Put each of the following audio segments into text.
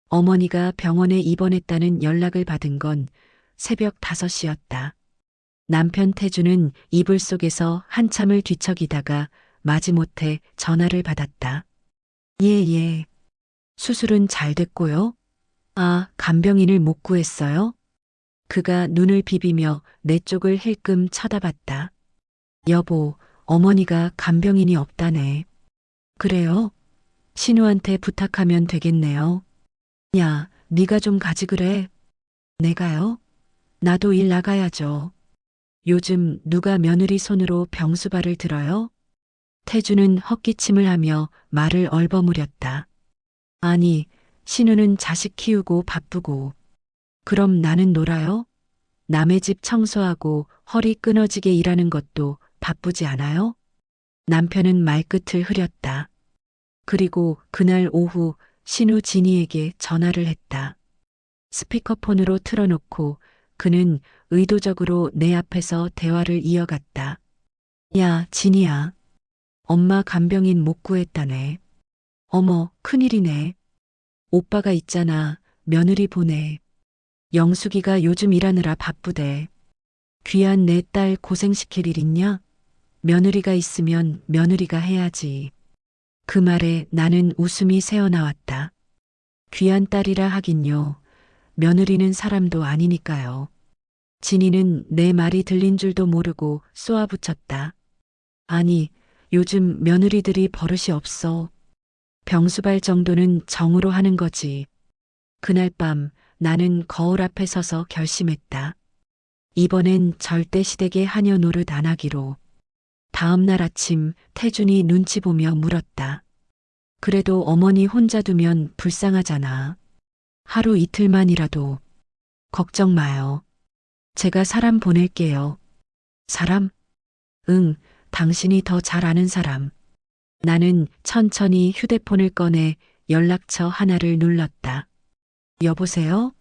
어머니가 병원에 입원했다는 연락을 받은 건 새벽 5시였다. 남편 태주는 이불 속에서 한참을 뒤척이다가 마지못해 전화를 받았다. 예. 수술은 잘 됐고요. 아, 간병인을 못 구했어요? 그가 눈을 비비며 내 쪽을 힐끔 쳐다봤다. 여보, 어머니가 간병인이 없다네. 그래요? 신우한테 부탁하면 되겠네요. 야, 네가 좀 가지 그래. 내가요? 나도 일 나가야죠. 요즘 누가 며느리 손으로 병수발을 들어요? 태주는 헛기침을 하며 말을 얼버무렸다. 아니, 신우는 자식 키우고 바쁘고. 그럼 나는 놀아요? 남의 집 청소하고 허리 끊어지게 일하는 것도 바쁘지 않아요? 남편은 말끝을 흐렸다. 그리고 그날 오후 신우 진이에게 전화를 했다. 스피커폰으로 틀어놓고 그는 의도적으로 내 앞에서 대화를 이어갔다. 야, 진이야. 엄마 간병인 못 구했다네. 어머, 큰일이네. 오빠가 있잖아. 며느리 보내. 영숙이가 요즘 일하느라 바쁘대. 귀한 내 딸 고생시킬 일 있냐? 며느리가 있으면 며느리가 해야지. 그 말에 나는 웃음이 새어나왔다. 귀한 딸이라 하긴요. 며느리는 사람도 아니니까요. 진이는 내 말이 들린 줄도 모르고 쏘아붙였다. 아니, 요즘 며느리들이 버릇이 없어. 병수발 정도는 정으로 하는 거지. 그날 밤 나는 거울 앞에 서서 결심했다. 이번엔 절대 시댁에 하녀 노릇 안 하기로. 다음 날 아침 태준이 눈치 보며 물었다. 그래도 어머니 혼자 두면 불쌍하잖아. 하루 이틀만이라도. 걱정 마요. 제가 사람 보낼게요. 사람? 응, 당신이 더 잘 아는 사람. 나는 천천히 휴대폰을 꺼내 연락처 하나를 눌렀다. 여보세요?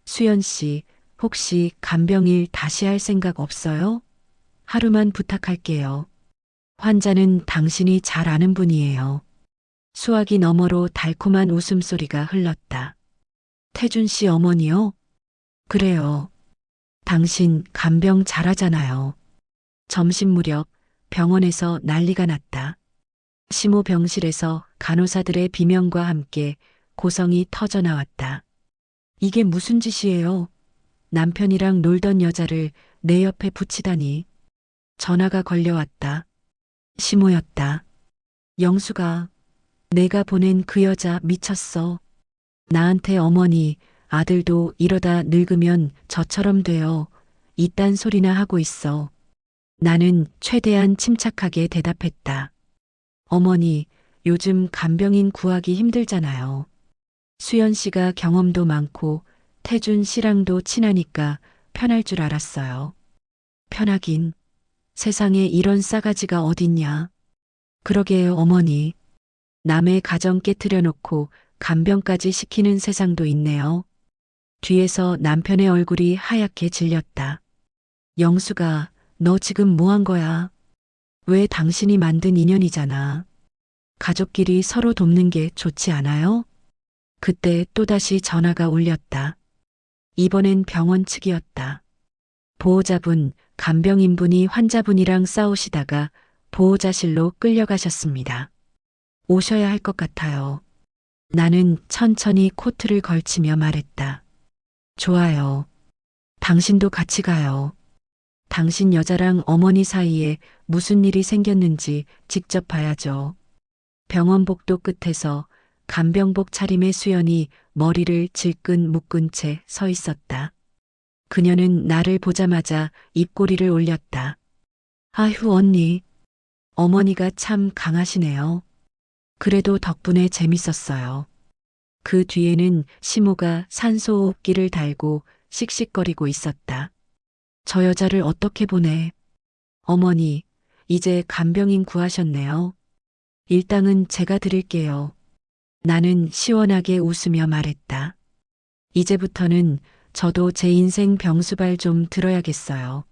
수연 씨, 혹시 간병일 다시 할 생각 없어요? 하루만 부탁할게요. 환자는 당신이 잘 아는 분이에요. 수화기 너머로 달콤한 웃음소리가 흘렀다. 태준 씨 어머니요? 그래요. 당신 간병 잘하잖아요. 점심 무렵 병원에서 난리가 났다. 심호 병실에서 간호사들의 비명과 함께 고성이 터져 나왔다. 이게 무슨 짓이에요? 남편이랑 놀던 여자를 내 옆에 붙이다니. 전화가 걸려왔다. 심호였다. 영수가 내가 보낸 그 여자 미쳤어. 나한테 어머니, 아들도 이러다 늙으면 저처럼 돼요. 이딴 소리나 하고 있어. 나는 최대한 침착하게 대답했다. 어머니, 요즘 간병인 구하기 힘들잖아요. 수연 씨가 경험도 많고 태준 씨랑도 친하니까 편할 줄 알았어요. 편하긴. 세상에 이런 싸가지가 어딨냐. 그러게요, 어머니. 남의 가정 깨트려 놓고 간병까지 시키는 세상도 있네요. 뒤에서 남편의 얼굴이 하얗게 질렸다. 영수가, 너 지금 뭐 한 거야? 왜 당신이 만든 인연이잖아. 가족끼리 서로 돕는 게 좋지 않아요? 그때 또다시 전화가 울렸다. 이번엔 병원 측이었다. 보호자분, 간병인분이 환자분이랑 싸우시다가 보호자실로 끌려가셨습니다. 오셔야 할 것 같아요. 나는 천천히 코트를 걸치며 말했다. 좋아요. 당신도 같이 가요. 당신 여자랑 어머니 사이에 무슨 일이 생겼는지 직접 봐야죠. 병원 복도 끝에서 간병복 차림의 수연이 머리를 질끈 묶은 채 서 있었다. 그녀는 나를 보자마자 입꼬리를 올렸다. 아휴, 언니. 어머니가 참 강하시네요. 그래도 덕분에 재밌었어요. 그 뒤에는 시모가 산소호흡기를 달고 씩씩거리고 있었다. 저 여자를 어떻게 보내? 어머니, 이제 간병인 구하셨네요. 일당은 제가 드릴게요. 나는 시원하게 웃으며 말했다. 이제부터는 저도 제 인생 병수발 좀 들어야겠어요.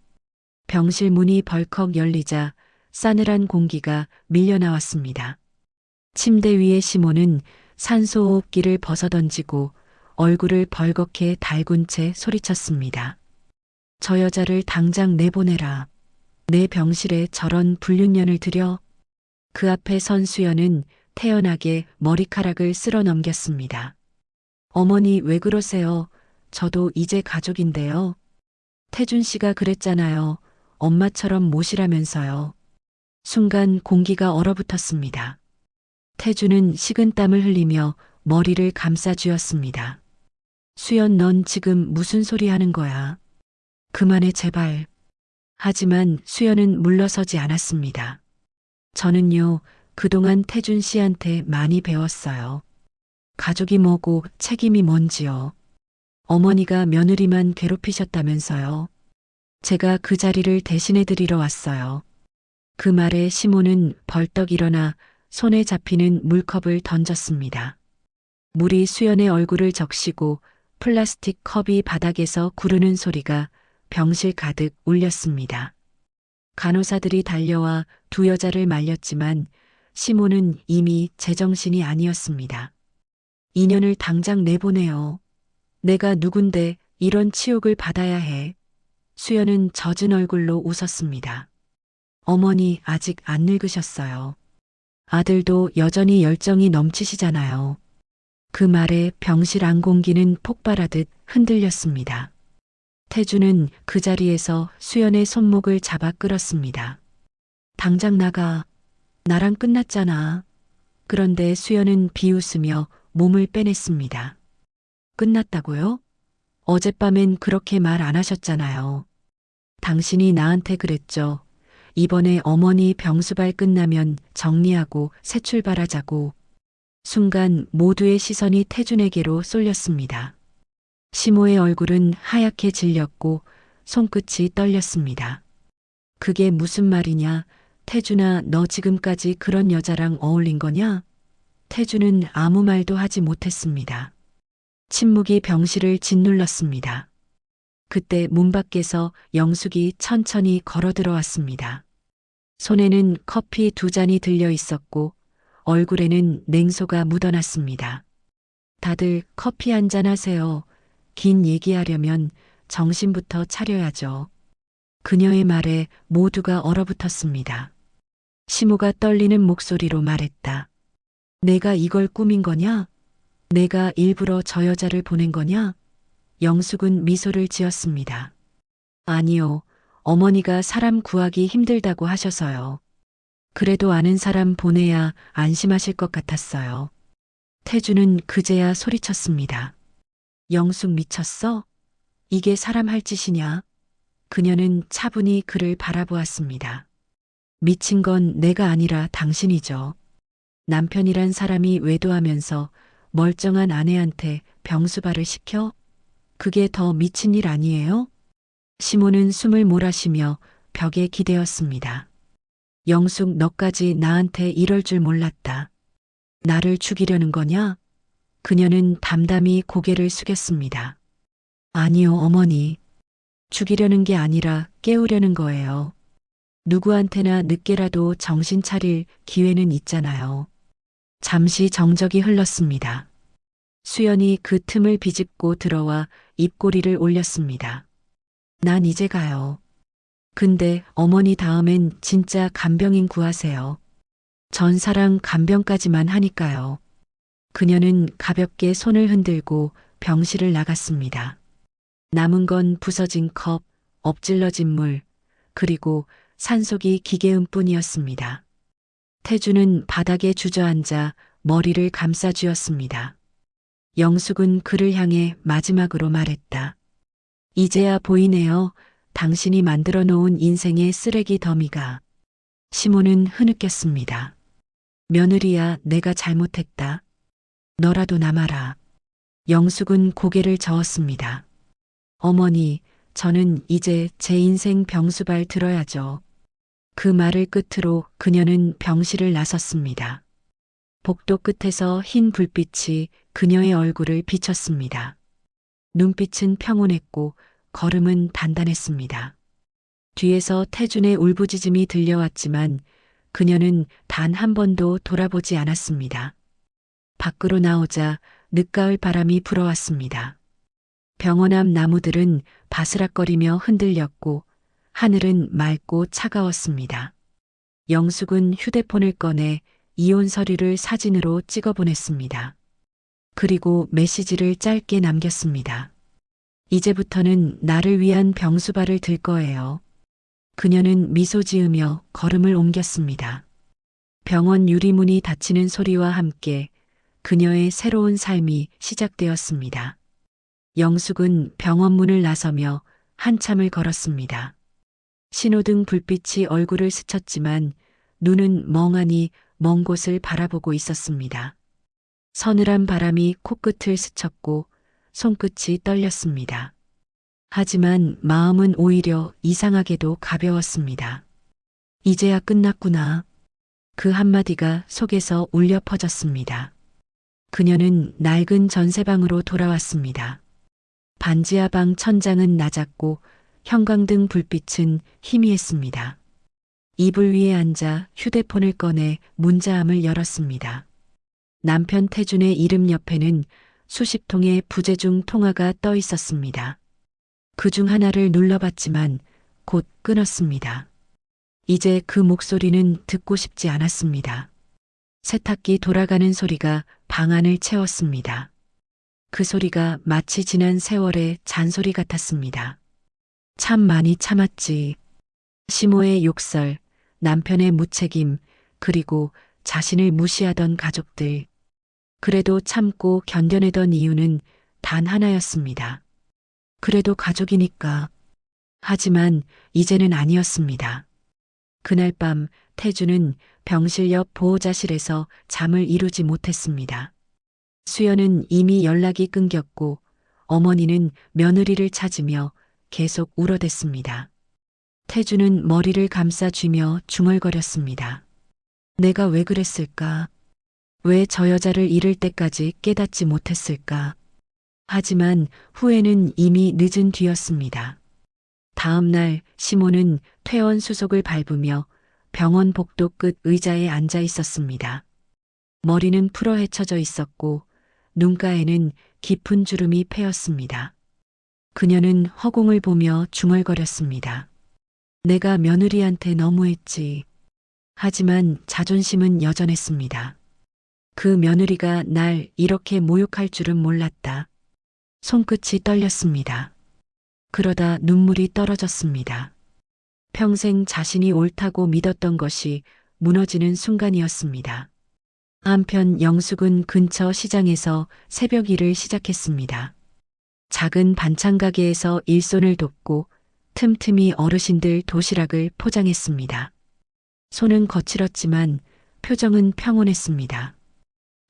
병실 문이 벌컥 열리자 싸늘한 공기가 밀려나왔습니다. 침대 위에 시모는 산소호흡기를 벗어던지고 얼굴을 벌겋게 달군 채 소리쳤습니다. 저 여자를 당장 내보내라. 내 병실에 저런 불륜년을 들여. 그 앞에 선 수연은 태연하게 머리카락을 쓸어 넘겼습니다. 어머니 왜 그러세요? 저도 이제 가족인데요. 태준 씨가 그랬잖아요. 엄마처럼 모시라면서요. 순간 공기가 얼어붙었습니다. 태준은 식은땀을 흘리며 머리를 감싸 쥐었습니다. 수연, 넌 지금 무슨 소리 하는 거야? 그만해, 제발. 하지만 수연은 물러서지 않았습니다. 저는요, 그동안 태준 씨한테 많이 배웠어요. 가족이 뭐고 책임이 뭔지요. 어머니가 며느리만 괴롭히셨다면서요. 제가 그 자리를 대신해 드리러 왔어요. 그 말에 시모는 벌떡 일어나 손에 잡히는 물컵을 던졌습니다. 물이 수연의 얼굴을 적시고 플라스틱 컵이 바닥에서 구르는 소리가 병실 가득 울렸습니다. 간호사들이 달려와 두 여자를 말렸지만 시모는 이미 제정신이 아니었습니다. 인연을 당장 내보내요. 내가 누군데 이런 치욕을 받아야 해. 수연은 젖은 얼굴로 웃었습니다. 어머니 아직 안 늙으셨어요. 아들도 여전히 열정이 넘치시잖아요. 그 말에 병실 안 공기는 폭발하듯 흔들렸습니다. 태주는 그 자리에서 수연의 손목을 잡아 끌었습니다. 당장 나가. 나랑 끝났잖아. 그런데 수연은 비웃으며 몸을 빼냈습니다. 끝났다고요? 어젯밤엔 그렇게 말 안 하셨잖아요. 당신이 나한테 그랬죠. 이번에 어머니 병수발 끝나면 정리하고 새 출발하자고. 순간 모두의 시선이 태준에게로 쏠렸습니다. 시모의 얼굴은 하얗게 질렸고 손끝이 떨렸습니다. 그게 무슨 말이냐? 태준아, 너 지금까지 그런 여자랑 어울린 거냐? 태준은 아무 말도 하지 못했습니다. 침묵이 병실을 짓눌렀습니다. 그때 문 밖에서 영숙이 천천히 걸어 들어왔습니다. 손에는 커피 2잔이 들려 있었고 얼굴에는 냉소가 묻어났습니다. 다들 커피 한잔 하세요. 긴 얘기하려면 정신부터 차려야죠. 그녀의 말에 모두가 얼어붙었습니다. 시모가 떨리는 목소리로 말했다. 내가 이걸 꾸민 거냐? 내가 일부러 저 여자를 보낸 거냐? 영숙은 미소를 지었습니다. 아니요. 어머니가 사람 구하기 힘들다고 하셔서요. 그래도 아는 사람 보내야 안심하실 것 같았어요. 태주는 그제야 소리쳤습니다. 영숙 미쳤어? 이게 사람 할 짓이냐? 그녀는 차분히 그를 바라보았습니다. 미친 건 내가 아니라 당신이죠. 남편이란 사람이 외도하면서 멀쩡한 아내한테 병수발을 시켜? 그게 더 미친 일 아니에요? 시모는 숨을 몰아쉬며 벽에 기대었습니다. 영숙, 너까지 나한테 이럴 줄 몰랐다. 나를 죽이려는 거냐? 그녀는 담담히 고개를 숙였습니다. 아니요, 어머니. 죽이려는 게 아니라 깨우려는 거예요. 누구한테나 늦게라도 정신 차릴 기회는 있잖아요. 잠시 정적이 흘렀습니다. 수연이 그 틈을 비집고 들어와 입꼬리를 올렸습니다. 난 이제 가요. 근데 어머니 다음엔 진짜 간병인 구하세요. 전사랑 간병까지만 하니까요. 그녀는 가볍게 손을 흔들고 병실을 나갔습니다. 남은 건 부서진 컵, 엎질러진 물, 그리고 산속이 기계음뿐이었습니다. 태주는 바닥에 주저앉아 머리를 감싸 쥐었습니다. 영숙은 그를 향해 마지막으로 말했다. 이제야 보이네요. 당신이 만들어 놓은 인생의 쓰레기 더미가. 시모는 흐느꼈습니다. 며느리야, 내가 잘못했다. 너라도 남아라. 영숙은 고개를 저었습니다. 어머니, 저는 이제 제 인생 병수발 들어야죠. 그 말을 끝으로 그녀는 병실을 나섰습니다. 복도 끝에서 흰 불빛이 그녀의 얼굴을 비쳤습니다. 눈빛은 평온했고 걸음은 단단했습니다. 뒤에서 태준의 울부짖음이 들려왔지만 그녀는 단 한 번도 돌아보지 않았습니다. 밖으로 나오자 늦가을 바람이 불어왔습니다. 병원 앞 나무들은 바스락거리며 흔들렸고 하늘은 맑고 차가웠습니다. 영숙은 휴대폰을 꺼내 이혼 서류를 사진으로 찍어 보냈습니다. 그리고 메시지를 짧게 남겼습니다. 이제부터는 나를 위한 병수발을 들 거예요. 그녀는 미소 지으며 걸음을 옮겼습니다. 병원 유리문이 닫히는 소리와 함께 그녀의 새로운 삶이 시작되었습니다. 영숙은 병원 문을 나서며 한참을 걸었습니다. 신호등 불빛이 얼굴을 스쳤지만 눈은 멍하니 먼 곳을 바라보고 있었습니다. 서늘한 바람이 코끝을 스쳤고 손끝이 떨렸습니다. 하지만 마음은 오히려 이상하게도 가벼웠습니다. 이제야 끝났구나. 그 한마디가 속에서 울려 퍼졌습니다. 그녀는 낡은 전세방으로 돌아왔습니다. 반지하 방 천장은 낮았고 형광등 불빛은 희미했습니다. 이불 위에 앉아 휴대폰을 꺼내 문자함을 열었습니다. 남편 태준의 이름 옆에는 수십 통의 부재중 통화가 떠 있었습니다. 그중 하나를 눌러봤지만 곧 끊었습니다. 이제 그 목소리는 듣고 싶지 않았습니다. 세탁기 돌아가는 소리가 방 안을 채웠습니다. 그 소리가 마치 지난 세월의 잔소리 같았습니다. 참 많이 참았지. 시모의 욕설, 남편의 무책임, 그리고 자신을 무시하던 가족들. 그래도 참고 견뎌내던 이유는 단 하나였습니다. 그래도 가족이니까. 하지만 이제는 아니었습니다. 그날 밤 태주는 병실 옆 보호자실에서 잠을 이루지 못했습니다. 수연은 이미 연락이 끊겼고 어머니는 며느리를 찾으며 계속 울어댔습니다. 태주는 머리를 감싸 쥐며 중얼거렸습니다. 내가 왜 그랬을까? 왜 저 여자를 잃을 때까지 깨닫지 못했을까? 하지만 후회는 이미 늦은 뒤였습니다. 다음 날 시모는 퇴원 수속을 밟으며 병원 복도 끝 의자에 앉아 있었습니다. 머리는 풀어헤쳐져 있었고 눈가에는 깊은 주름이 패였습니다. 그녀는 허공을 보며 중얼거렸습니다. 내가 며느리한테 너무했지. 하지만 자존심은 여전했습니다. 그 며느리가 날 이렇게 모욕할 줄은 몰랐다. 손끝이 떨렸습니다. 그러다 눈물이 떨어졌습니다. 평생 자신이 옳다고 믿었던 것이 무너지는 순간이었습니다. 한편 영숙은 근처 시장에서 새벽 일을 시작했습니다. 작은 반찬 가게에서 일손을 돕고 틈틈이 어르신들 도시락을 포장했습니다. 손은 거칠었지만 표정은 평온했습니다.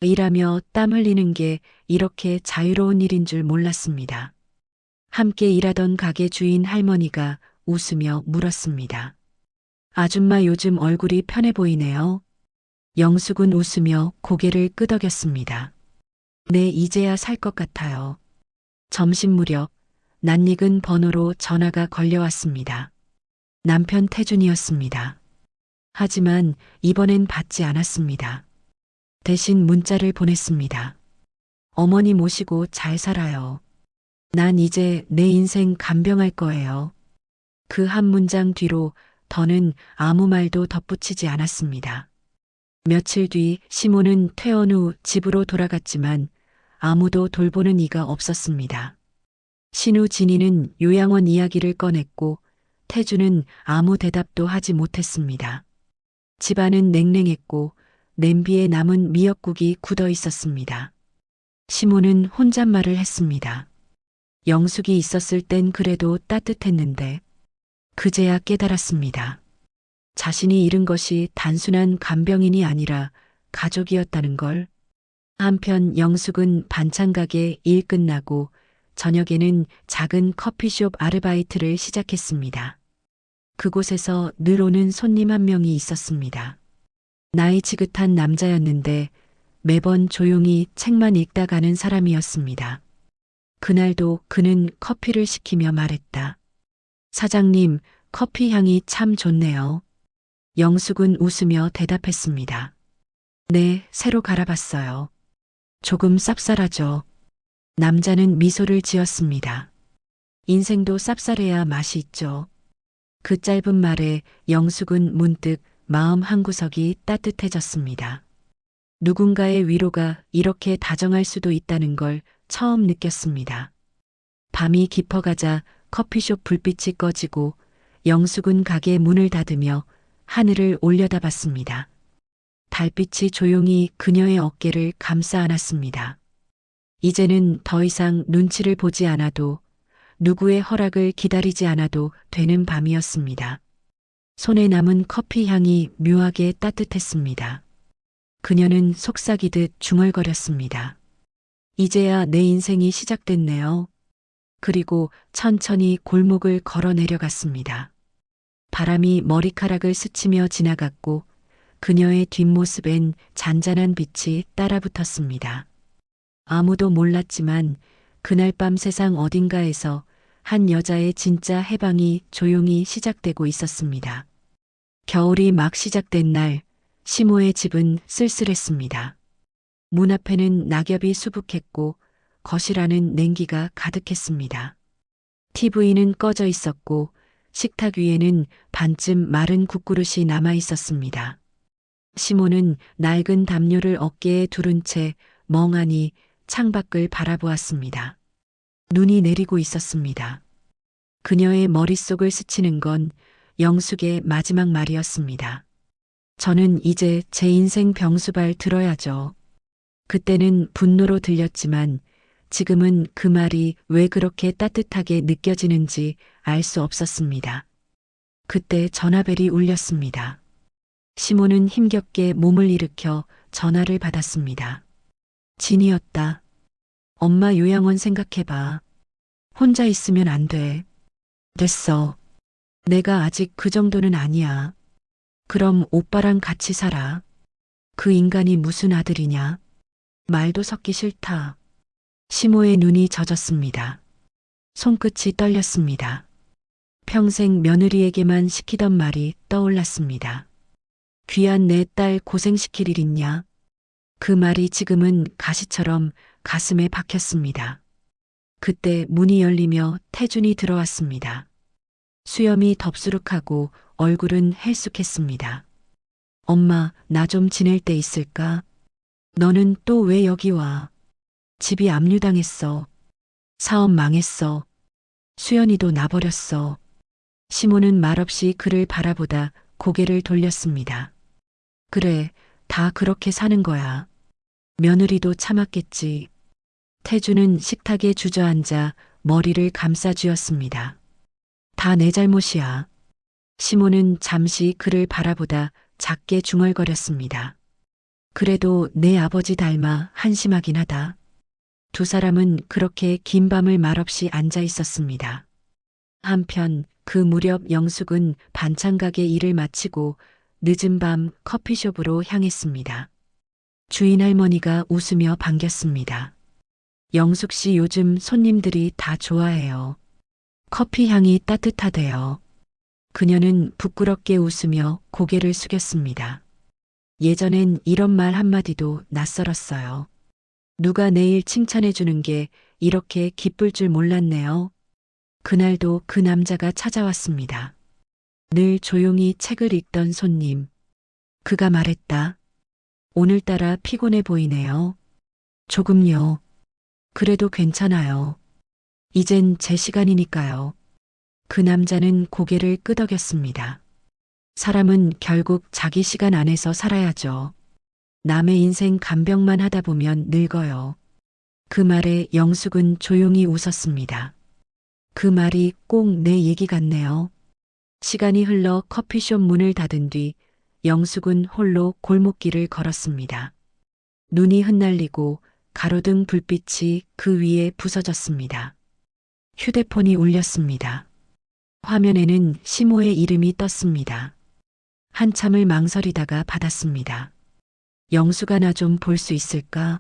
일하며 땀 흘리는 게 이렇게 자유로운 일인 줄 몰랐습니다. 함께 일하던 가게 주인 할머니가 웃으며 물었습니다. 아줌마 요즘 얼굴이 편해 보이네요. 영숙은 웃으며 고개를 끄덕였습니다. 네, 이제야 살 것 같아요. 점심 무렵 낯익은 번호로 전화가 걸려왔습니다. 남편 태준이었습니다. 하지만 이번엔 받지 않았습니다. 대신 문자를 보냈습니다. 어머니 모시고 잘 살아요. 난 이제 내 인생 간병할 거예요. 그 한 문장 뒤로 더는 아무 말도 덧붙이지 않았습니다. 며칠 뒤 시모는 퇴원 후 집으로 돌아갔지만 아무도 돌보는 이가 없었습니다. 신우 진이는 요양원 이야기를 꺼냈고 태주는 아무 대답도 하지 못했습니다. 집안은 냉랭했고 냄비에 남은 미역국이 굳어 있었습니다. 시모는 혼잣말을 했습니다. 영숙이 있었을 땐 그래도 따뜻했는데 그제야 깨달았습니다. 자신이 잃은 것이 단순한 간병인이 아니라 가족이었다는 걸. 한편 영숙은 반찬 가게 일 끝나고 저녁에는 작은 커피숍 아르바이트를 시작했습니다. 그곳에서 늘 오는 손님 한 명이 있었습니다. 나이 지긋한 남자였는데 매번 조용히 책만 읽다 가는 사람이었습니다. 그날도 그는 커피를 시키며 말했다. 사장님, 커피 향이 참 좋네요. 영숙은 웃으며 대답했습니다. 네, 새로 갈아봤어요. 조금 쌉쌀하죠. 남자는 미소를 지었습니다. 인생도 쌉쌀해야 맛이 있죠. 그 짧은 말에 영숙은 문득 마음 한구석이 따뜻해졌습니다. 누군가의 위로가 이렇게 다정할 수도 있다는 걸 처음 느꼈습니다. 밤이 깊어가자 커피숍 불빛이 꺼지고 영숙은 가게 문을 닫으며 하늘을 올려다봤습니다. 달빛이 조용히 그녀의 어깨를 감싸 안았습니다. 이제는 더 이상 눈치를 보지 않아도 누구의 허락을 기다리지 않아도 되는 밤이었습니다. 손에 남은 커피 향이 묘하게 따뜻했습니다. 그녀는 속삭이듯 중얼거렸습니다. 이제야 내 인생이 시작됐네요. 그리고 천천히 골목을 걸어 내려갔습니다. 바람이 머리카락을 스치며 지나갔고 그녀의 뒷모습엔 잔잔한 빛이 따라붙었습니다. 아무도 몰랐지만 그날 밤 세상 어딘가에서 한 여자의 진짜 해방이 조용히 시작되고 있었습니다. 겨울이 막 시작된 날, 시모의 집은 쓸쓸했습니다. 문 앞에는 낙엽이 수북했고 거실 안은 냉기가 가득했습니다. TV는 꺼져 있었고 식탁 위에는 반쯤 마른 국그릇이 남아 있었습니다. 시모는 낡은 담요를 어깨에 두른 채 멍하니 창밖을 바라보았습니다. 눈이 내리고 있었습니다. 그녀의 머릿속을 스치는 건 영숙의 마지막 말이었습니다. 저는 이제 제 인생 병수발 들어야죠. 그때는 분노로 들렸지만 지금은 그 말이 왜 그렇게 따뜻하게 느껴지는지 알 수 없었습니다. 그때 전화벨이 울렸습니다. 시모는 힘겹게 몸을 일으켜 전화를 받았습니다. 진이었다. 엄마 요양원 생각해봐. 혼자 있으면 안 돼. 됐어. 내가 아직 그 정도는 아니야. 그럼 오빠랑 같이 살아. 그 인간이 무슨 아들이냐? 말도 섞기 싫다. 시모의 눈이 젖었습니다. 손끝이 떨렸습니다. 평생 며느리에게만 시키던 말이 떠올랐습니다. 귀한 내 딸 고생시킬 일 있냐? 그 말이 지금은 가시처럼 가슴에 박혔습니다. 그때 문이 열리며 태준이 들어왔습니다. 수염이 덥수룩하고 얼굴은 헬쑥했습니다. 엄마, 나 좀 지낼 데 있을까? 너는 또 왜 여기 와? 집이 압류당했어. 사업 망했어. 수연이도 나버렸어. 시모는 말없이 그를 바라보다 고개를 돌렸습니다. 그래, 다 그렇게 사는 거야. 며느리도 참았겠지. 태주는 식탁에 주저앉아 머리를 감싸쥐었습니다. 다 내 잘못이야. 시모는 잠시 그를 바라보다 작게 중얼거렸습니다. 그래도 내 아버지 닮아 한심하긴 하다. 두 사람은 그렇게 긴 밤을 말없이 앉아 있었습니다. 한편 그 무렵 영숙은 반찬 가게 일을 마치고 늦은 밤 커피숍으로 향했습니다. 주인 할머니가 웃으며 반겼습니다. 영숙 씨 요즘 손님들이 다 좋아해요. 커피 향이 따뜻하대요. 그녀는 부끄럽게 웃으며 고개를 숙였습니다. 예전엔 이런 말 한마디도 낯설었어요. 누가 내일 칭찬해 주는 게 이렇게 기쁠 줄 몰랐네요. 그날도 그 남자가 찾아왔습니다. 늘 조용히 책을 읽던 손님. 그가 말했다. 오늘따라 피곤해 보이네요. 조금요. 그래도 괜찮아요. 이젠 제 시간이니까요. 그 남자는 고개를 끄덕였습니다. 사람은 결국 자기 시간 안에서 살아야죠. 남의 인생 간병만 하다 보면 늙어요. 그 말에 영숙은 조용히 웃었습니다. 그 말이 꼭 내 얘기 같네요. 시간이 흘러 커피숍 문을 닫은 뒤 영숙은 홀로 골목길을 걸었습니다. 눈이 흩날리고 가로등 불빛이 그 위에 부서졌습니다. 휴대폰이 울렸습니다. 화면에는 시모의 이름이 떴습니다. 한참을 망설이다가 받았습니다. 영수가 나 좀 볼 수 있을까?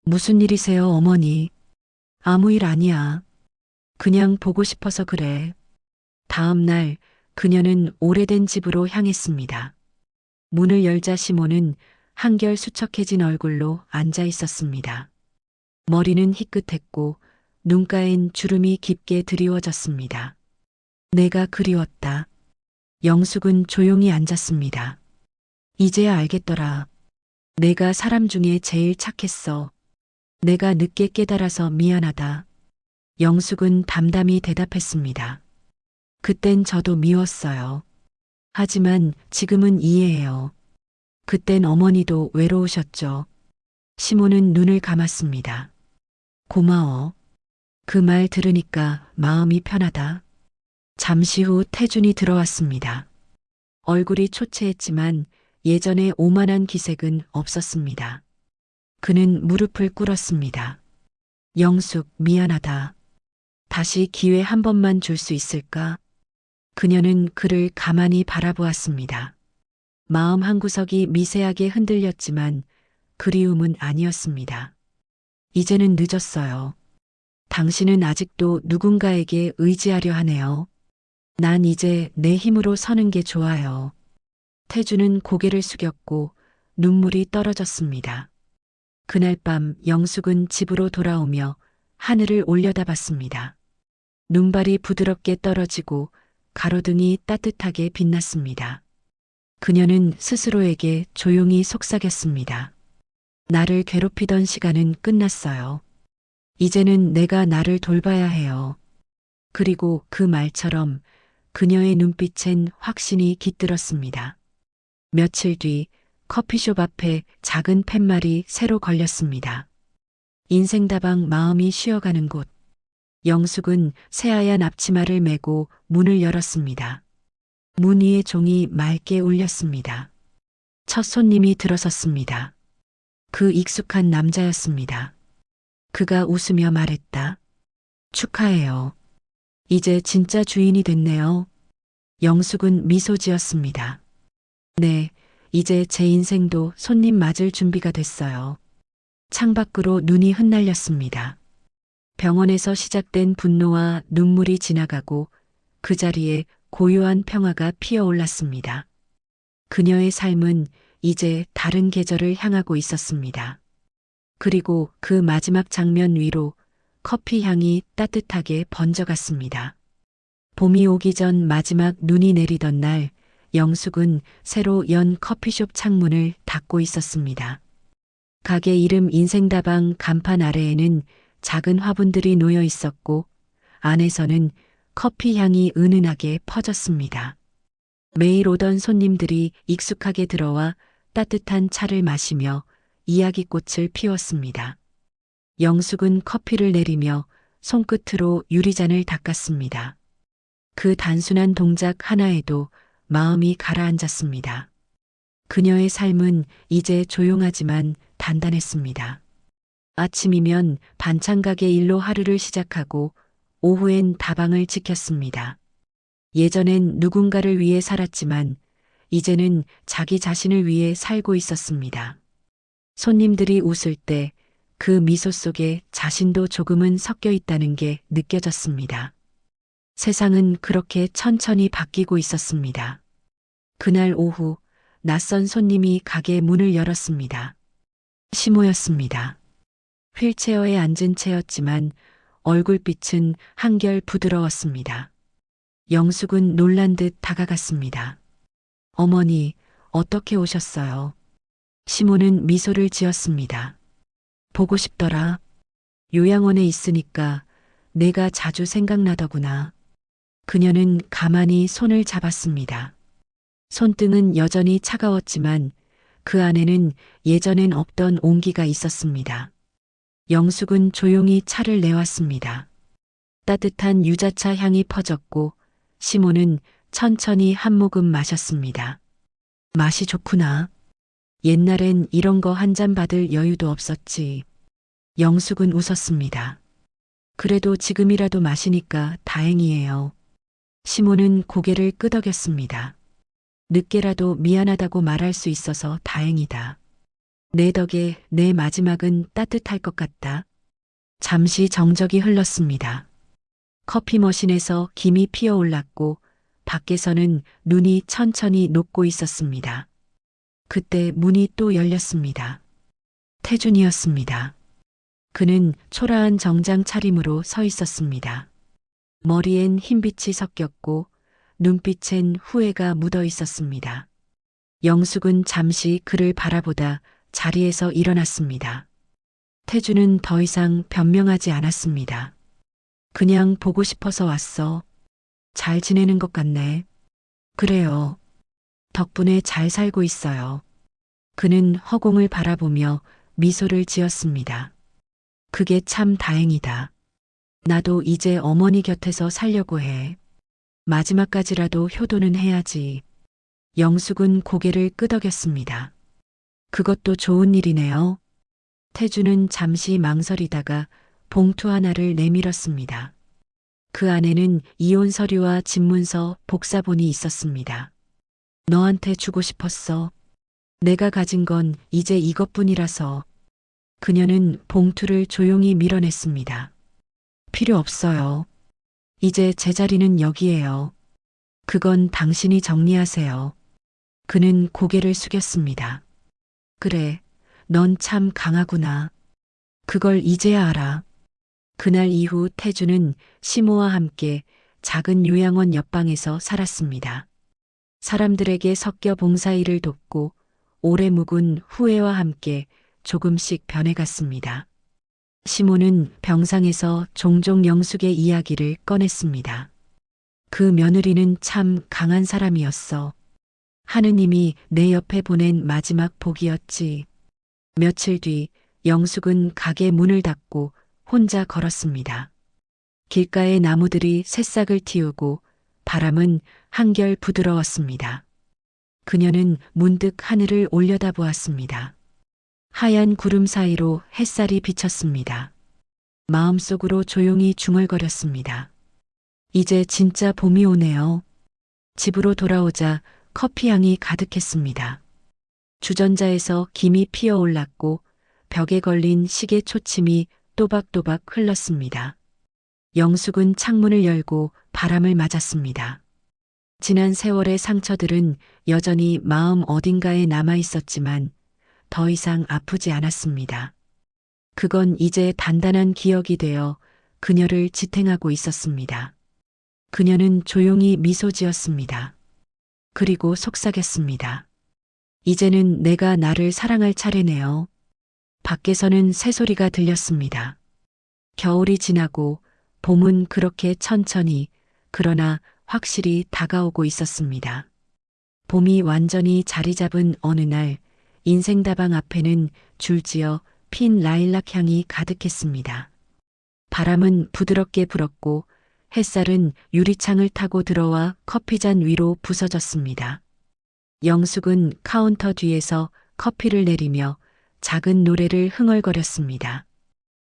무슨 일이세요, 어머니? 아무 일 아니야. 그냥 보고 싶어서 그래. 다음 날 그녀는 오래된 집으로 향했습니다. 문을 열자 시모는 한결 수척해진 얼굴로 앉아 있었습니다. 머리는 희끗했고 눈가엔 주름이 깊게 드리워졌습니다. 내가 그리웠다. 영숙은 조용히 앉았습니다. 이제야 알겠더라. 내가 사람 중에 제일 착했어. 내가 늦게 깨달아서 미안하다. 영숙은 담담히 대답했습니다. 그땐 저도 미웠어요. 하지만 지금은 이해해요. 그땐 어머니도 외로우셨죠. 시모는 눈을 감았습니다. 고마워. 그 말 들으니까 마음이 편하다. 잠시 후 태준이 들어왔습니다. 얼굴이 초췌했지만 예전의 오만한 기색은 없었습니다. 그는 무릎을 꿇었습니다. 영숙, 미안하다. 다시 기회 한 번만 줄 수 있을까? 그녀는 그를 가만히 바라보았습니다. 마음 한구석이 미세하게 흔들렸지만 그리움은 아니었습니다. 이제는 늦었어요. 당신은 아직도 누군가에게 의지하려 하네요. 난 이제 내 힘으로 서는 게 좋아요. 태주는 고개를 숙였고 눈물이 떨어졌습니다. 그날 밤 영숙은 집으로 돌아오며 하늘을 올려다봤습니다. 눈발이 부드럽게 떨어지고 가로등이 따뜻하게 빛났습니다. 그녀는 스스로에게 조용히 속삭였습니다. 나를 괴롭히던 시간은 끝났어요. 이제는 내가 나를 돌봐야 해요. 그리고 그 말처럼 그녀의 눈빛엔 확신이 깃들었습니다. 며칠 뒤 커피숍 앞에 작은 팻말이 새로 걸렸습니다. 인생다방 마음이 쉬어가는 곳. 영숙은 새하얀 앞치마를 메고 문을 열었습니다. 문 위에 종이 맑게 울렸습니다. 첫 손님이 들어섰습니다. 그 익숙한 남자였습니다. 그가 웃으며 말했다. 축하해요. 이제 진짜 주인이 됐네요. 영숙은 미소 지었습니다. 네, 이제 제 인생도 손님 맞을 준비가 됐어요. 창밖으로 눈이 흩날렸습니다. 병원에서 시작된 분노와 눈물이 지나가고 그 자리에 고요한 평화가 피어올랐습니다. 그녀의 삶은 이제 다른 계절을 향하고 있었습니다. 그리고 그 마지막 장면 위로 커피 향이 따뜻하게 번져갔습니다. 봄이 오기 전 마지막 눈이 내리던 날, 영숙은 새로 연 커피숍 창문을 닫고 있었습니다. 가게 이름 인생다방 간판 아래에는 작은 화분들이 놓여 있었고 안에서는 커피 향이 은은하게 퍼졌습니다. 매일 오던 손님들이 익숙하게 들어와 따뜻한 차를 마시며 이야기꽃을 피웠습니다. 영숙은 커피를 내리며 손끝으로 유리잔을 닦았습니다. 그 단순한 동작 하나에도 마음이 가라앉았습니다. 그녀의 삶은 이제 조용하지만 단단했습니다. 아침이면 반찬가게 일로 하루를 시작하고 오후엔 다방을 지켰습니다. 예전엔 누군가를 위해 살았지만 이제는 자기 자신을 위해 살고 있었습니다. 손님들이 웃을 때 그 미소 속에 자신도 조금은 섞여 있다는 게 느껴졌습니다. 세상은 그렇게 천천히 바뀌고 있었습니다. 그날 오후 낯선 손님이 가게 문을 열었습니다. 시모였습니다. 휠체어에 앉은 채였지만 얼굴빛은 한결 부드러웠습니다. 영숙은 놀란 듯 다가갔습니다. 어머니, 어떻게 오셨어요? 시모는 미소를 지었습니다. 보고 싶더라. 요양원에 있으니까 내가 자주 생각나더구나. 그녀는 가만히 손을 잡았습니다. 손등은 여전히 차가웠지만 그 안에는 예전엔 없던 온기가 있었습니다. 영숙은 조용히 차를 내왔습니다. 따뜻한 유자차 향이 퍼졌고 시모는 천천히 한 모금 마셨습니다. 맛이 좋구나. 옛날엔 이런 거 한 잔 받을 여유도 없었지. 영숙은 웃었습니다. 그래도 지금이라도 마시니까 다행이에요. 시모는 고개를 끄덕였습니다. 늦게라도 미안하다고 말할 수 있어서 다행이다. 내 덕에 내 마지막은 따뜻할 것 같다. 잠시 정적이 흘렀습니다. 커피 머신에서 김이 피어올랐고 밖에서는 눈이 천천히 녹고 있었습니다. 그때 문이 또 열렸습니다. 태준이었습니다. 그는 초라한 정장 차림으로 서 있었습니다. 머리엔 흰빛이 섞였고 눈빛엔 후회가 묻어 있었습니다. 영숙은 잠시 그를 바라보다 자리에서 일어났습니다. 태준은 더 이상 변명하지 않았습니다. 그냥 보고 싶어서 왔어. 잘 지내는 것 같네. 그래요. 덕분에 잘 살고 있어요. 그는 허공을 바라보며 미소를 지었습니다. 그게 참 다행이다. 나도 이제 어머니 곁에서 살려고 해. 마지막까지라도 효도는 해야지. 영숙은 고개를 끄덕였습니다. 그것도 좋은 일이네요. 태주는 잠시 망설이다가 봉투 하나를 내밀었습니다. 그 안에는 이혼 서류와 집문서, 복사본이 있었습니다. 너한테 주고 싶었어. 내가 가진 건 이제 이것뿐이라서. 그녀는 봉투를 조용히 밀어냈습니다. 필요 없어요. 이제 제 자리는 여기에요. 그건 당신이 정리하세요. 그는 고개를 숙였습니다. 그래, 넌 참 강하구나. 그걸 이제야 알아. 그날 이후 태주는 시모와 함께 작은 요양원 옆방에서 살았습니다. 사람들에게 섞여 봉사일을 돕고 오래 묵은 후회와 함께 조금씩 변해갔습니다. 시모는 병상에서 종종 영숙의 이야기를 꺼냈습니다. 그 며느리는 참 강한 사람이었어. 하느님이 내 옆에 보낸 마지막 복이었지. 며칠 뒤 영숙은 가게 문을 닫고 혼자 걸었습니다. 길가의 나무들이 새싹을 틔우고 바람은 한결 부드러웠습니다. 그녀는 문득 하늘을 올려다보았습니다. 하얀 구름 사이로 햇살이 비쳤습니다. 마음속으로 조용히 중얼거렸습니다. 이제 진짜 봄이 오네요. 집으로 돌아오자 커피 향이 가득했습니다. 주전자에서 김이 피어올랐고 벽에 걸린 시계 초침이 또박또박 흘렀습니다. 영숙은 창문을 열고 바람을 맞았습니다. 지난 세월의 상처들은 여전히 마음 어딘가에 남아 있었지만 더 이상 아프지 않았습니다. 그건 이제 단단한 기억이 되어 그녀를 지탱하고 있었습니다. 그녀는 조용히 미소 지었습니다. 그리고 속삭였습니다. 이제는 내가 나를 사랑할 차례네요. 밖에서는 새소리가 들렸습니다. 겨울이 지나고 봄은 그렇게 천천히 그러나 확실히 다가오고 있었습니다. 봄이 완전히 자리 잡은 어느 날 인생다방 앞에는 줄지어 핀 라일락 향이 가득했습니다. 바람은 부드럽게 불었고 햇살은 유리창을 타고 들어와 커피잔 위로 부서졌습니다. 영숙은 카운터 뒤에서 커피를 내리며 작은 노래를 흥얼거렸습니다.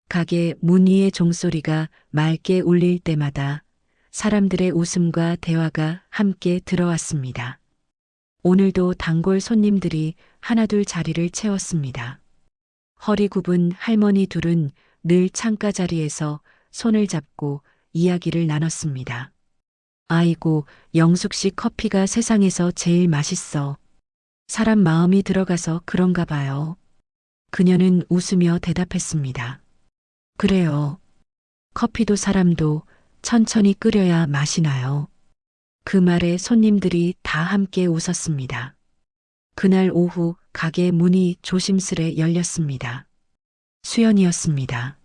가게 문 위의 종소리가 맑게 울릴 때마다 사람들의 웃음과 대화가 함께 들어왔습니다. 오늘도 단골 손님들이 하나둘 자리를 채웠습니다. 허리 굽은 할머니 둘은 늘 창가 자리에서 손을 잡고 이야기를 나눴습니다. 아이고, 영숙 씨 커피가 세상에서 제일 맛있어. 사람 마음이 들어가서 그런가 봐요. 그녀는 웃으며 대답했습니다. 그래요. 커피도 사람도 천천히 끓여야 맛이 나요. 그 말에 손님들이 다 함께 웃었습니다. 그날 오후 가게 문이 조심스레 열렸습니다. 수연이었습니다.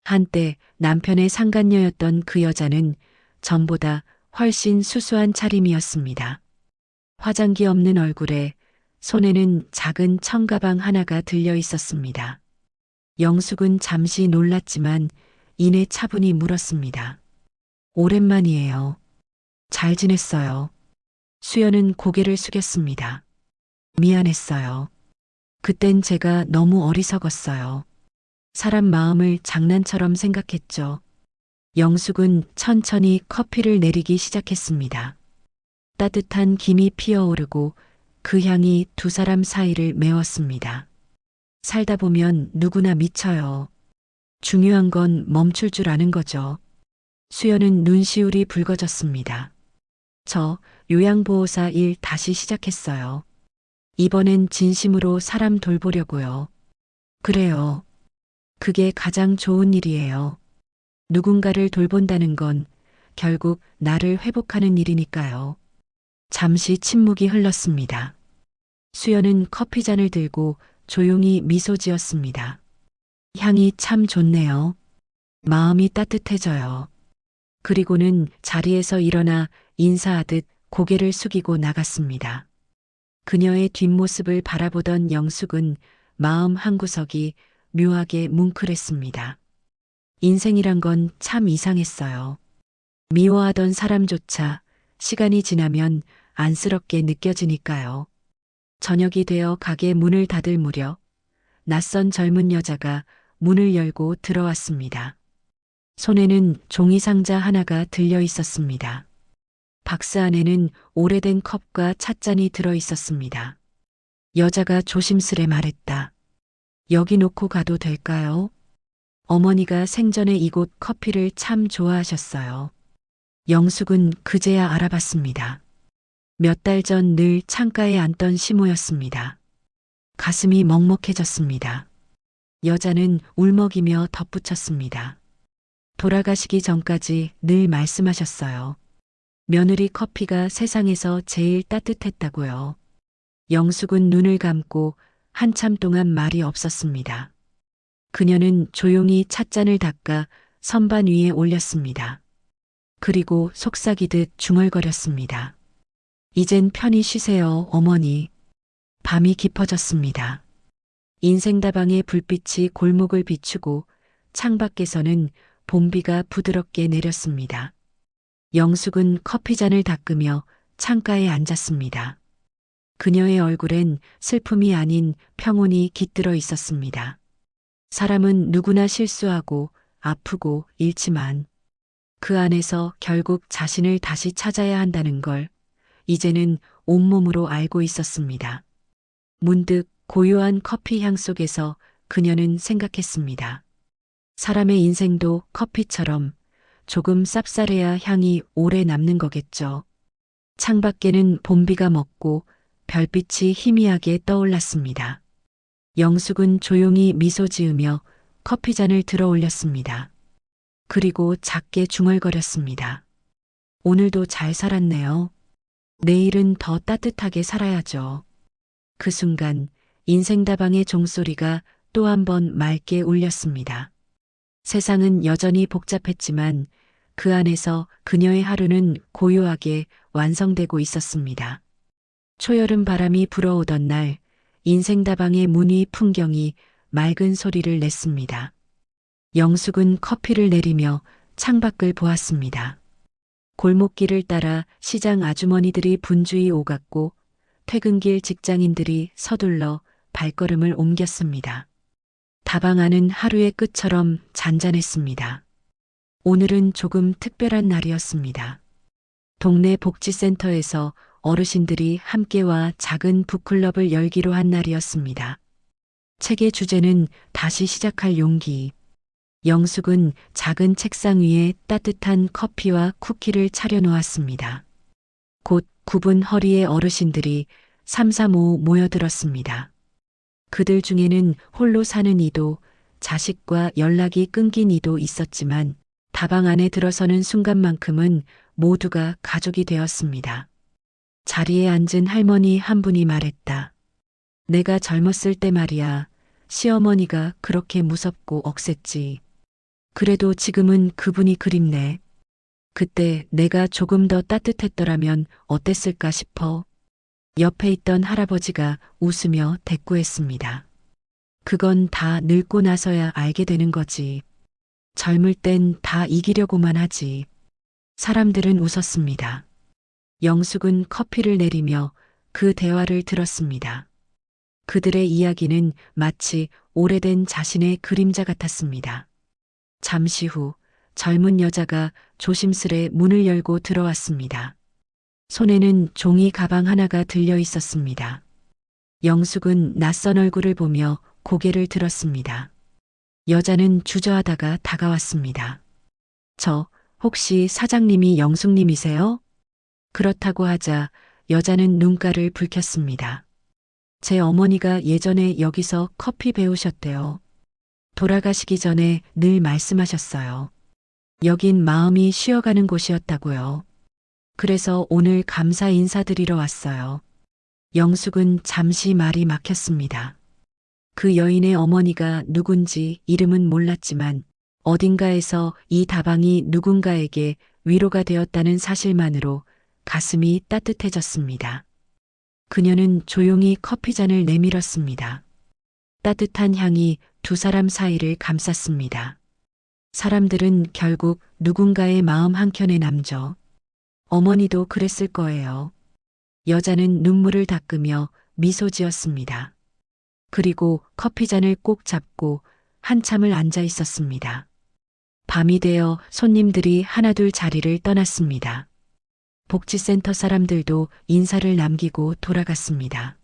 한때 남편의 상간녀였던 그 여자는 전보다 훨씬 수수한 차림이었습니다. 화장기 없는 얼굴에 손에는 작은 청가방 하나가 들려 있었습니다. 영숙은 잠시 놀랐지만 이내 차분히 물었습니다. 오랜만이에요. 잘 지냈어요. 수연은 고개를 숙였습니다. 미안했어요. 그땐 제가 너무 어리석었어요. 사람 마음을 장난처럼 생각했죠. 영숙은 천천히 커피를 내리기 시작했습니다. 따뜻한 김이 피어오르고 그 향이 두 사람 사이를 메웠습니다. 살다 보면 누구나 미쳐요. 중요한 건 멈출 줄 아는 거죠. 수연은 눈시울이 붉어졌습니다. 저 요양보호사 일 다시 시작했어요. 이번엔 진심으로 사람 돌보려고요. 그래요. 그게 가장 좋은 일이에요. 누군가를 돌본다는 건 결국 나를 회복하는 일이니까요. 잠시 침묵이 흘렀습니다. 수연은 커피잔을 들고 조용히 미소 지었습니다. 향이 참 좋네요. 마음이 따뜻해져요. 그리고는 자리에서 일어나 인사하듯 고개를 숙이고 나갔습니다. 그녀의 뒷모습을 바라보던 영숙은 마음 한구석이 묘하게 뭉클했습니다. 인생이란 건 참 이상했어요. 미워하던 사람조차 시간이 지나면 안쓰럽게 느껴지니까요. 저녁이 되어 가게 문을 닫을 무렵 낯선 젊은 여자가 문을 열고 들어왔습니다. 손에는 종이 상자 하나가 들려 있었습니다. 박스 안에는 오래된 컵과 찻잔이 들어 있었습니다. 여자가 조심스레 말했다. 여기 놓고 가도 될까요? 어머니가 생전에 이곳 커피를 참 좋아하셨어요. 영숙은 그제야 알아봤습니다. 몇 달 전 늘 창가에 앉던 시모였습니다. 가슴이 먹먹해졌습니다. 여자는 울먹이며 덧붙였습니다. 돌아가시기 전까지 늘 말씀하셨어요. 며느리 커피가 세상에서 제일 따뜻했다고요. 영숙은 눈을 감고 한참 동안 말이 없었습니다. 그녀는 조용히 찻잔을 닦아 선반 위에 올렸습니다. 그리고 속삭이듯 중얼거렸습니다. 이젠 편히 쉬세요, 어머니. 밤이 깊어졌습니다. 인생다방의 불빛이 골목을 비추고 창밖에서는 봄비가 부드럽게 내렸습니다. 영숙은 커피잔을 닦으며 창가에 앉았습니다. 그녀의 얼굴엔 슬픔이 아닌 평온이 깃들어 있었습니다. 사람은 누구나 실수하고 아프고 잃지만 그 안에서 결국 자신을 다시 찾아야 한다는 걸 이제는 온몸으로 알고 있었습니다. 문득 고요한 커피 향 속에서 그녀는 생각했습니다. 사람의 인생도 커피처럼 조금 쌉쌀해야 향이 오래 남는 거겠죠. 창밖에는 봄비가 먹고 별빛이 희미하게 떠올랐습니다. 영숙은 조용히 미소 지으며 커피잔을 들어 올렸습니다. 그리고 작게 중얼거렸습니다. 오늘도 잘 살았네요. 내일은 더 따뜻하게 살아야죠. 그 순간 인생다방의 종소리가 또 한 번 맑게 울렸습니다. 세상은 여전히 복잡했지만 그 안에서 그녀의 하루는 고요하게 완성되고 있었습니다. 초여름 바람이 불어오던 날 인생다방의 문위 풍경이 맑은 소리를 냈습니다. 영숙은 커피를 내리며 창밖을 보았습니다. 골목길을 따라 시장 아주머니들이 분주히 오갔고 퇴근길 직장인들이 서둘러 발걸음을 옮겼습니다. 다방 안은 하루의 끝처럼 잔잔했습니다. 오늘은 조금 특별한 날이었습니다. 동네 복지센터에서 어르신들이 함께 와 작은 북클럽을 열기로 한 날이었습니다. 책의 주제는 다시 시작할 용기. 영숙은 작은 책상 위에 따뜻한 커피와 쿠키를 차려놓았습니다. 곧 굽은 허리의 어르신들이 삼삼오오 모여들었습니다. 그들 중에는 홀로 사는 이도, 자식과 연락이 끊긴 이도 있었지만 다방 안에 들어서는 순간만큼은 모두가 가족이 되었습니다. 자리에 앉은 할머니 한 분이 말했다. 내가 젊었을 때 말이야, 시어머니가 그렇게 무섭고 억셌지. 그래도 지금은 그분이 그립네. 그때 내가 조금 더 따뜻했더라면 어땠을까 싶어. 옆에 있던 할아버지가 웃으며 대꾸했습니다. 그건 다 늙고 나서야 알게 되는 거지. 젊을 땐 다 이기려고만 하지. 사람들은 웃었습니다. 영숙은 커피를 내리며 그 대화를 들었습니다. 그들의 이야기는 마치 오래된 자신의 그림자 같았습니다. 잠시 후 젊은 여자가 조심스레 문을 열고 들어왔습니다. 손에는 종이 가방 하나가 들려 있었습니다. 영숙은 낯선 얼굴을 보며 고개를 들었습니다. 여자는 주저하다가 다가왔습니다. 저 혹시 사장님이 영숙님이세요? 그렇다고 하자 여자는 눈가를 붉혔습니다. 제 어머니가 예전에 여기서 커피 배우셨대요. 돌아가시기 전에 늘 말씀하셨어요. 여긴 마음이 쉬어가는 곳이었다고요. 그래서 오늘 감사 인사드리러 왔어요. 영숙은 잠시 말이 막혔습니다. 그 여인의 어머니가 누군지 이름은 몰랐지만 어딘가에서 이 다방이 누군가에게 위로가 되었다는 사실만으로 가슴이 따뜻해졌습니다. 그녀는 조용히 커피잔을 내밀었습니다. 따뜻한 향이 두 사람 사이를 감쌌습니다. 사람들은 결국 누군가의 마음 한켠에 남죠. 어머니도 그랬을 거예요. 여자는 눈물을 닦으며 미소 지었습니다. 그리고 커피잔을 꼭 잡고 한참을 앉아 있었습니다. 밤이 되어 손님들이 하나둘 자리를 떠났습니다. 복지센터 사람들도 인사를 남기고 돌아갔습니다.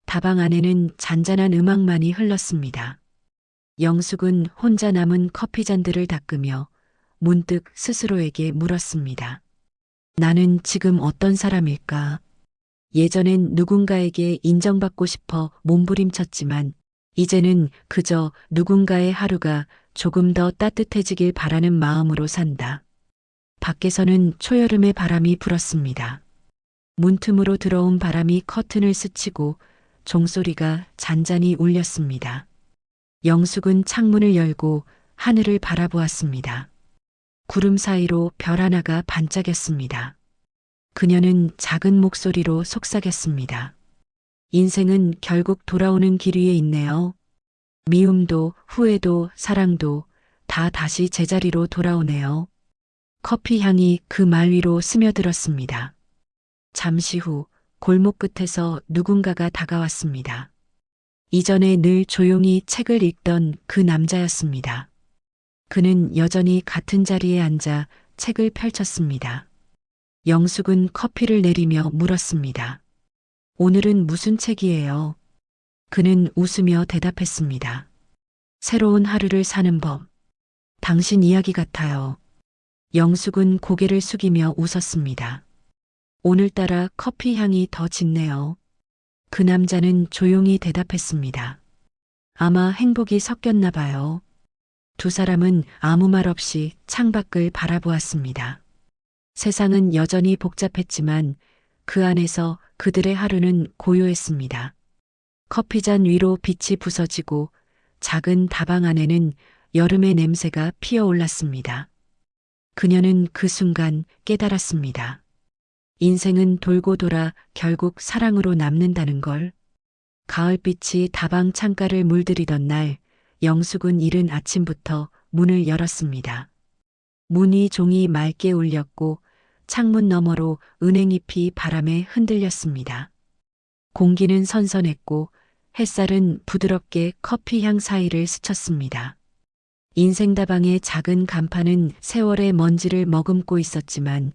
다방 안에는 잔잔한 음악만이 흘렀습니다. 영숙은 혼자 남은 커피잔들을 닦으며 문득 스스로에게 물었습니다. 나는 지금 어떤 사람일까? 예전엔 누군가에게 인정받고 싶어 몸부림쳤지만 이제는 그저 누군가의 하루가 조금 더 따뜻해지길 바라는 마음으로 산다. 밖에서는 초여름의 바람이 불었습니다. 문틈으로 들어온 바람이 커튼을 스치고 종소리가 잔잔히 울렸습니다. 영숙은 창문을 열고 하늘을 바라보았습니다. 구름 사이로 별 하나가 반짝였습니다. 그녀는 작은 목소리로 속삭였습니다. 인생은 결국 돌아오는 길 위에 있네요. 미움도 후회도 사랑도 다 다시 제자리로 돌아오네요. 커피 향이 그 말 위로 스며들었습니다. 잠시 후 골목 끝에서 누군가가 다가왔습니다. 이전에 늘 조용히 책을 읽던 그 남자였습니다. 그는 여전히 같은 자리에 앉아 책을 펼쳤습니다. 영숙은 커피를 내리며 물었습니다. 오늘은 무슨 책이에요? 그는 웃으며 대답했습니다. 새로운 하루를 사는 법. 당신 이야기 같아요. 영숙은 고개를 숙이며 웃었습니다. 오늘따라 커피 향이 더 짙네요. 그 남자는 조용히 대답했습니다. 아마 행복이 섞였나 봐요. 두 사람은 아무 말 없이 창밖을 바라보았습니다. 세상은 여전히 복잡했지만 그 안에서 그들의 하루는 고요했습니다. 커피잔 위로 빛이 부서지고 작은 다방 안에는 여름의 냄새가 피어올랐습니다. 그녀는 그 순간 깨달았습니다. 인생은 돌고 돌아 결국 사랑으로 남는다는 걸. 가을빛이 다방 창가를 물들이던 날, 영숙은 이른 아침부터 문을 열었습니다. 문이 종이 맑게 울렸고 창문 너머로 은행잎이 바람에 흔들렸습니다. 공기는 선선했고 햇살은 부드럽게 커피향 사이를 스쳤습니다. 인생다방의 작은 간판은 세월의 먼지를 머금고 있었지만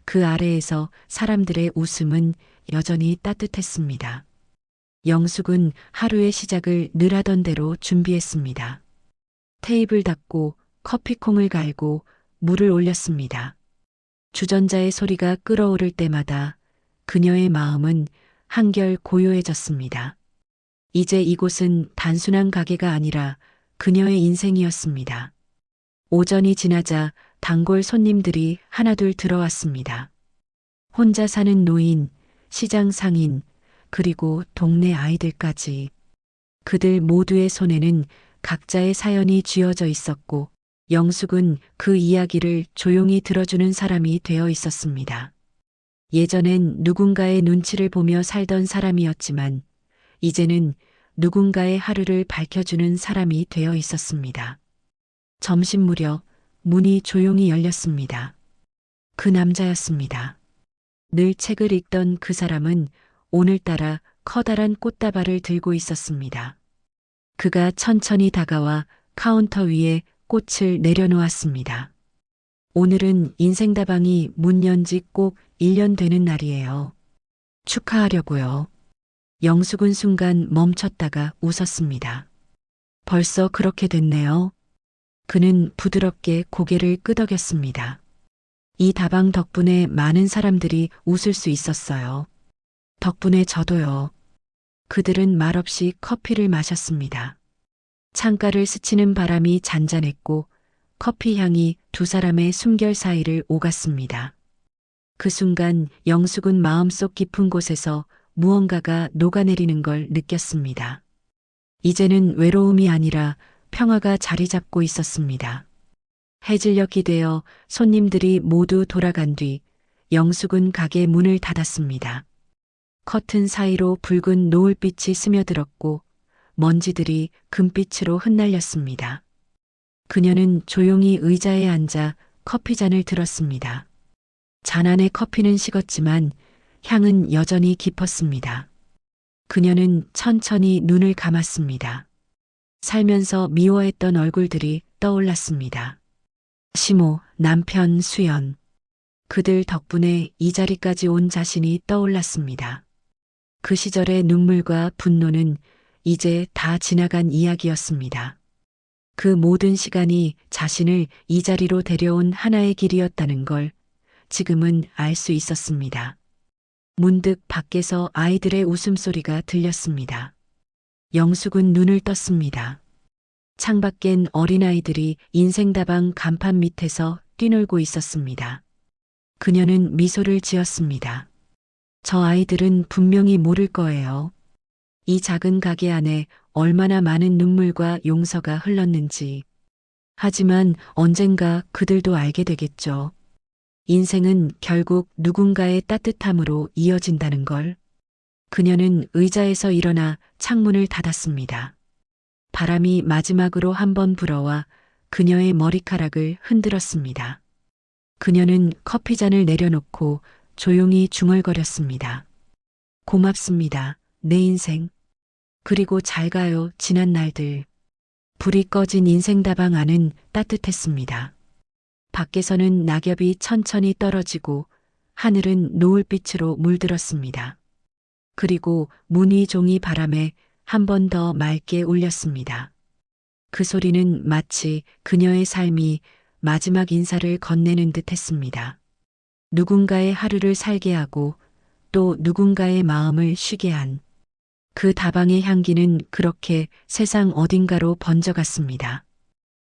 그 아래에서 사람들의 웃음은 여전히 따뜻했습니다. 영숙은 하루의 시작을 늘 하던 대로 준비했습니다. 테이블 닦고 커피콩을 갈고 물을 올렸습니다. 주전자의 소리가 끓어오를 때마다 그녀의 마음은 한결 고요해졌습니다. 이제 이곳은 단순한 가게가 아니라 그녀의 인생이었습니다. 오전이 지나자 단골 손님들이 하나둘 들어왔습니다. 혼자 사는 노인, 시장 상인, 그리고 동네 아이들까지. 그들 모두의 손에는 각자의 사연이 쥐어져 있었고 영숙은 그 이야기를 조용히 들어주는 사람이 되어 있었습니다. 예전엔 누군가의 눈치를 보며 살던 사람이었지만 이제는 누군가의 하루를 밝혀주는 사람이 되어 있었습니다. 점심 무렵 문이 조용히 열렸습니다. 그 남자였습니다. 늘 책을 읽던 그 사람은 오늘따라 커다란 꽃다발을 들고 있었습니다. 그가 천천히 다가와 카운터 위에 꽃을 내려놓았습니다. 오늘은 인생다방이 문 연 지 꼭 1년 되는 날이에요. 축하하려고요. 영숙은 순간 멈췄다가 웃었습니다. 벌써 그렇게 됐네요. 그는 부드럽게 고개를 끄덕였습니다. 이 다방 덕분에 많은 사람들이 웃을 수 있었어요. 덕분에 저도요. 그들은 말없이 커피를 마셨습니다. 창가를 스치는 바람이 잔잔했고 커피 향이 두 사람의 숨결 사이를 오갔습니다. 그 순간 영숙은 마음속 깊은 곳에서 무언가가 녹아내리는 걸 느꼈습니다. 이제는 외로움이 아니라 평화가 자리 잡고 있었습니다. 해질녘이 되어 손님들이 모두 돌아간 뒤 영숙은 가게 문을 닫았습니다. 커튼 사이로 붉은 노을빛이 스며들었고 먼지들이 금빛으로 흩날렸습니다. 그녀는 조용히 의자에 앉아 커피잔을 들었습니다. 잔 안의 커피는 식었지만 향은 여전히 깊었습니다. 그녀는 천천히 눈을 감았습니다. 살면서 미워했던 얼굴들이 떠올랐습니다. 시모, 남편, 수연. 그들 덕분에 이 자리까지 온 자신이 떠올랐습니다. 그 시절의 눈물과 분노는 이제 다 지나간 이야기였습니다. 그 모든 시간이 자신을 이 자리로 데려온 하나의 길이었다는 걸 지금은 알 수 있었습니다. 문득 밖에서 아이들의 웃음소리가 들렸습니다. 영숙은 눈을 떴습니다. 창밖엔 어린아이들이 인생다방 간판 밑에서 뛰놀고 있었습니다. 그녀는 미소를 지었습니다. 저 아이들은 분명히 모를 거예요. 이 작은 가게 안에 얼마나 많은 눈물과 용서가 흘렀는지. 하지만 언젠가 그들도 알게 되겠죠. 인생은 결국 누군가의 따뜻함으로 이어진다는 걸. 그녀는 의자에서 일어나 창문을 닫았습니다. 바람이 마지막으로 한번 불어와 그녀의 머리카락을 흔들었습니다. 그녀는 커피잔을 내려놓고 조용히 중얼거렸습니다. 고맙습니다, 내 인생. 그리고 잘 가요, 지난 날들. 불이 꺼진 인생다방 안은 따뜻했습니다. 밖에서는 낙엽이 천천히 떨어지고 하늘은 노을빛으로 물들었습니다. 그리고 무늬 종이 바람에 한 번 더 맑게 울렸습니다. 그 소리는 마치 그녀의 삶이 마지막 인사를 건네는 듯 했습니다. 누군가의 하루를 살게 하고 또 누군가의 마음을 쉬게 한 그 다방의 향기는 그렇게 세상 어딘가로 번져갔습니다.